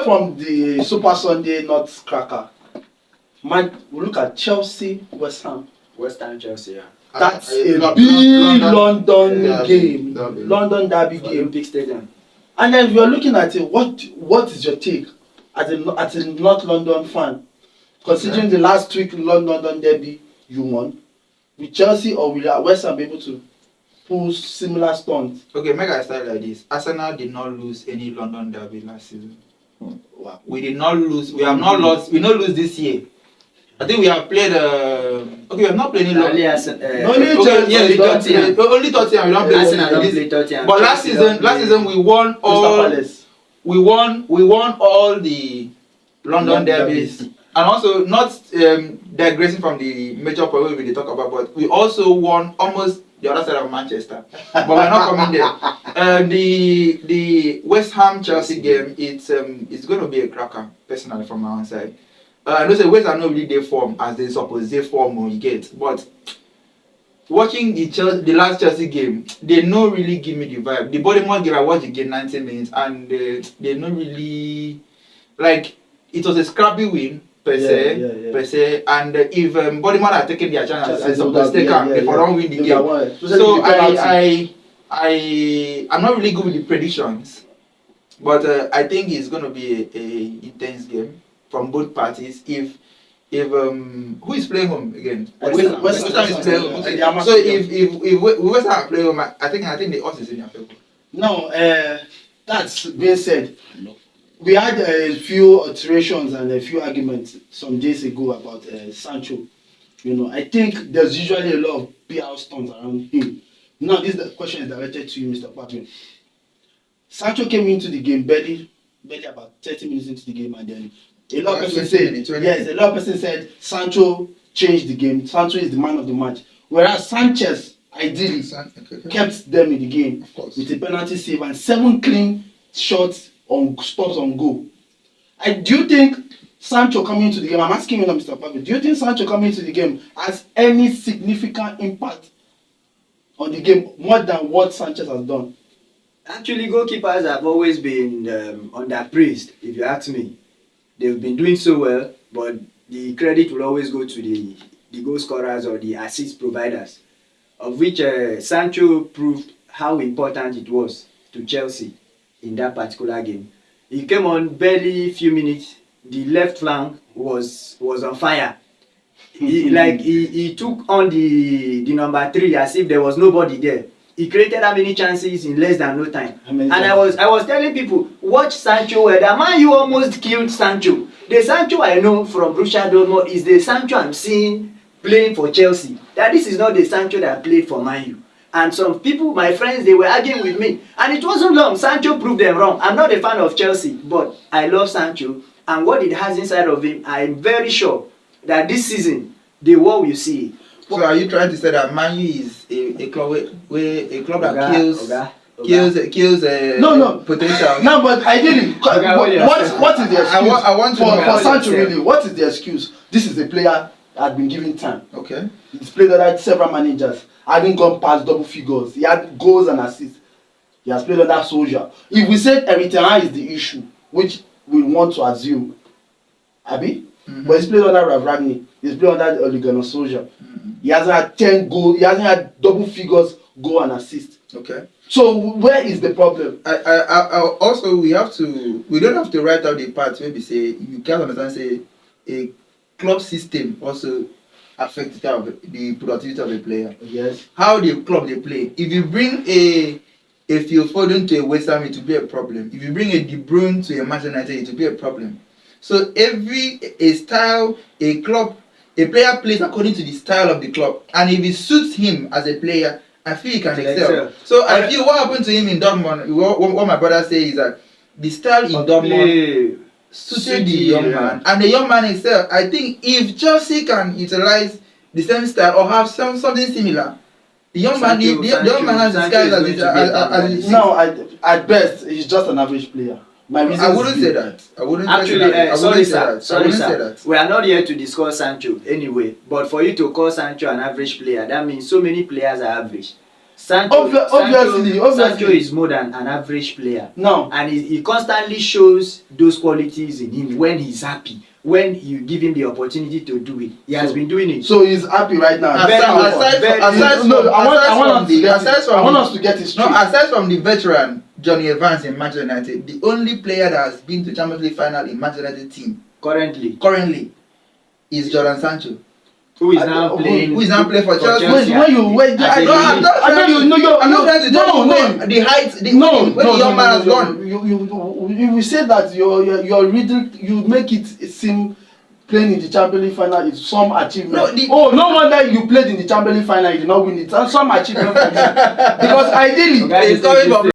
From the Super Sunday North Cracker, man, we look at Chelsea, West Ham. West Ham, Chelsea, yeah. That's a big London game, London derby game. Olympic Stadium. And then if you're looking at it, what is your take as a North London fan, considering the last week London derby you won, with Chelsea or will West Ham be able to pull similar stunts? Okay, make I start like this. Arsenal did not lose any London derby last season. Wow. We did not lose. We have not lost. We not lose this year. I think we have played. Okay, we have not played any London. Only Tottenham. We don't play. Arsenal don't play Tottenham. But last season we won all. We won all the London derbies, and also not digressing from the major point we talk about, but we also won almost the other side of Manchester, but we're not coming there. The West Ham Chelsea game, it's going to be a cracker, personally, from my own side. I know say West Ham not really they form as they suppose they form or you get, but watching the last Chelsea game, they no really give me the vibe. The Bournemouth game, I watched the game 90 minutes, and they not really like. It was a scrappy win per se, and if Bournemouth had taken their chance as supposed to take them, they don't win the game. So I'm not really good with the predictions, but I think it's going to be a intense game from both parties. If who is playing home again? West Ham is playing home. So if West Ham play home, I think the odds is in their favor. No, that's being said. We had a few iterations and a few arguments some days ago about Sancho. You know, I think there's usually a lot of PR stunts around him. Now, this question is directed to you, Mr. Patwin. Sancho came into the game barely about 30 minutes into the game, and then a lot of people said Sancho changed the game. Sancho is the man of the match. Whereas Sanchez ideally kept them in the game with a penalty save and 7 clean shots on stops on goal. Do you think Sancho coming into the game, I'm asking you now, Mr. Pavel, do you think Sancho coming into the game has any significant impact on the game more than what Sanchez has done? Actually, goalkeepers have always been underpraised, if you ask me. They've been doing so well, but the credit will always go to the goal scorers or the assist providers, of which Sancho proved how important it was to Chelsea in that particular game. He came on barely few minutes. The left flank was on fire. He took on the number 3 as if there was nobody there. He created how many chances in less than no time. And I was telling people, watch Sancho. The man you almost killed Sancho. The Sancho I know from Borussia Dortmund is the Sancho I'm seeing playing for Chelsea. That this is not the Sancho that played for Man U. And some people, my friends, they were arguing with me. And it wasn't long. Sancho proved them wrong. I'm not a fan of Chelsea, but I love Sancho. And what it has inside of him, I'm very sure that this season, the world will see it. So are you trying to say that Man U is a club that kills potential? No, but ideally, what is the excuse? I want to for Sancho really, what is the excuse? This is a player that had been given time. Okay. He's played under several managers. Hadn't gone past double figures. He had goals and assists. He has played under Solskjaer. If we said Eritrea is the issue, which we want to assume, Abi, but he's played under Ravagni. He's played under Ole Gunnar Solskjaer. He hasn't had 10 goals. He hasn't had double figures goal and assist. Okay. So where is the problem? I also we don't have to write out the part where we say you can't understand say a club system also affects the productivity of a player. Yes. How the club they play. If you bring a Phil Foden to a West Ham, it will be a problem. If you bring a De Bruyne to a Manchester United, it will be a problem. So a style, a player plays according to the style of the club, and if it suits him as a player, I feel he can excel. So I feel what happened to him in Dortmund. What my brother says is that the style in Dortmund suited the young man, and the young man excel. I think if Chelsea can utilize the same style or have something similar, the young man has the skills as no, at best he's just an average player. I wouldn't say that. Sorry, sir. We are not here to discuss Sancho anyway. But for you to call Sancho an average player, that means so many players are average. Obviously. Sancho is more than an average player. Now, And he constantly shows those qualities in him when he's happy. When you give him the opportunity to do it, he has been doing it. so he's happy right now. I want us to get it straight. No, aside from the veteran Johnny Evans in Manchester United, the only player that has been to Champions League final in Manchester United team currently is Jadon Sancho. Who is now playing for Chelsea? I'm not trying to tell you the height, the young man has gone. You say that you're reading, you make it seem playing in the Champions League final is some achievement. No wonder you played in the Champions League final, you did not win it. And some achievement for you. Because ideally, it's coming from